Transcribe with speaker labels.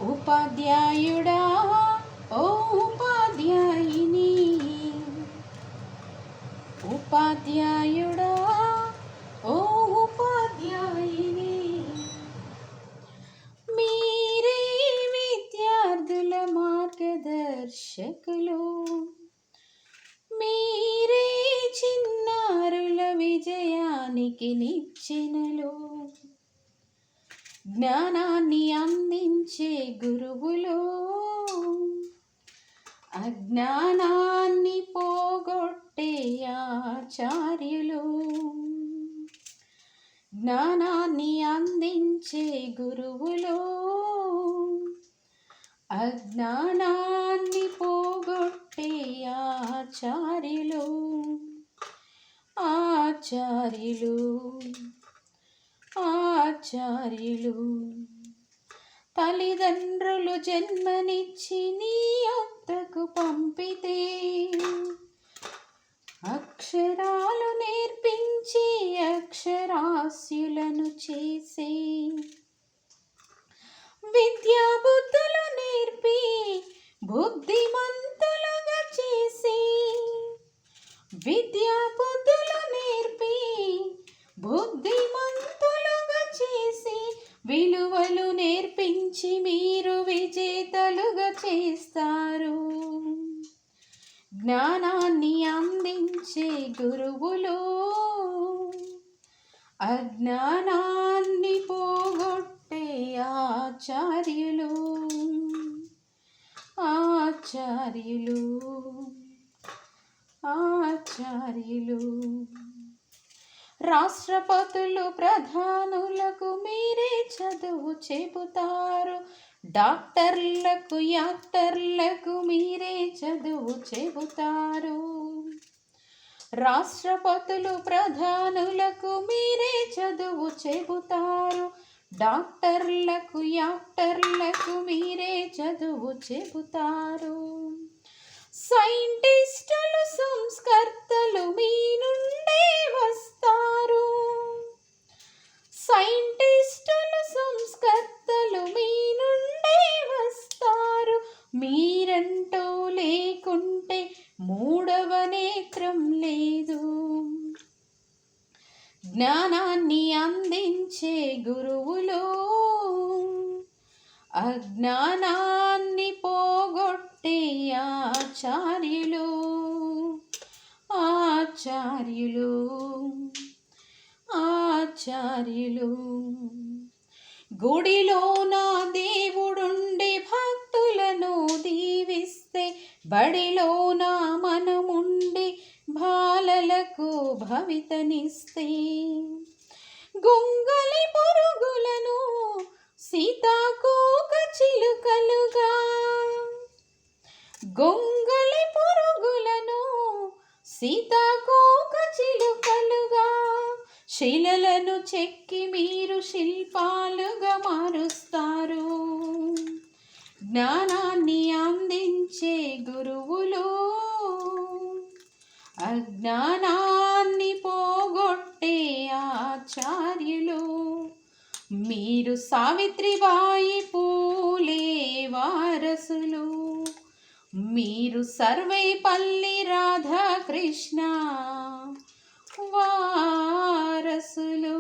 Speaker 1: ఉపాధ్యాయుడా ఓ ఉపాధ్యాయుని, ఉపాధ్యాయుడా ఓ ఉపాధ్యాయుని, మీరే విద్యార్థుల మార్గదర్శకులు, మీరే చిన్నారుల విజయానికి నిచ్చెనలు, జ్ఞానాన్ని అందించే గురువులు, అజ్ఞానాన్ని పోగొట్టే ఆచార్యులు, జ్ఞానాన్ని అందించే గురువులు, అజ్ఞానాన్ని పోగొట్టే ఆచార్యులు, ఆచార్యులు, ఆచార్యులు. తల్లిదండ్రులు జన్మనిచ్చి నీ యొద్దకు పంపితే, అక్షరాలు నేర్పించి అక్షరాస్యులను చేసే, విద్యా బుద్ధులు నేర్పి బుద్ధిమంతులుగా చేసి, విద్యా బుద్ధులు నేర్పి బుద్ధిమంతులుగా చేసి, విలువలు నేర్పించి మీరు విజేతలుగా చేస్తారు. జ్ఞానాన్ని అందించే గురువులు, అజ్ఞానాన్ని పోగొట్టే ఆచార్యులు, ఆచార్యులు, ఆచార్యులు. రాష్ట్రపతులు ప్రధానులకు మీరే చదువు చెబుతారు, డాక్టర్లకు యాక్టర్లకు మీరే చదువు చెబుతారు. రాష్ట్రపతులు ప్రధానులకు మీరే చదువు చెబుతారు, డాక్టర్లకు యాక్టర్లకు మీరే చదువు చెబుతారు. సైంటిస్టులు సంస్కర్తలు మీ నుండే వస్తారు, సైంటిస్టులు సంస్కర్తలు మీ నుండే వస్తారు. మీరంటూ లేకుంటే మూడవ నేత్రం లేదు. జ్ఞానాన్ని అందించే గురువులు, అజ్ఞానాన్ని పోగొట్టే ఆచార్యులు, ఆచార్యులు, ఆచార్యులు. గుడిలో నా దేవుడుండి భక్తులను దీవిస్తే, బడిలో నా మనముండి బాలలకు భవితనిస్తే, గొంగలి పురుగులను సీతాకోక చిలుకలుగా, గొంగలి పురుగులను సీతాకోక చిలుకలుగా, శిలలను చెక్కి మీరు శిల్పాలుగా మారుస్తారు. జ్ఞానాన్ని అందించే గురువులు, అజ్ఞానాన్ని పోగొట్టే ఆచార్యులు. మీరు సావిత్రిబాయి పూలే వారసులు, మీరు సర్వేపల్లి రాధాకృష్ణ వారసులు.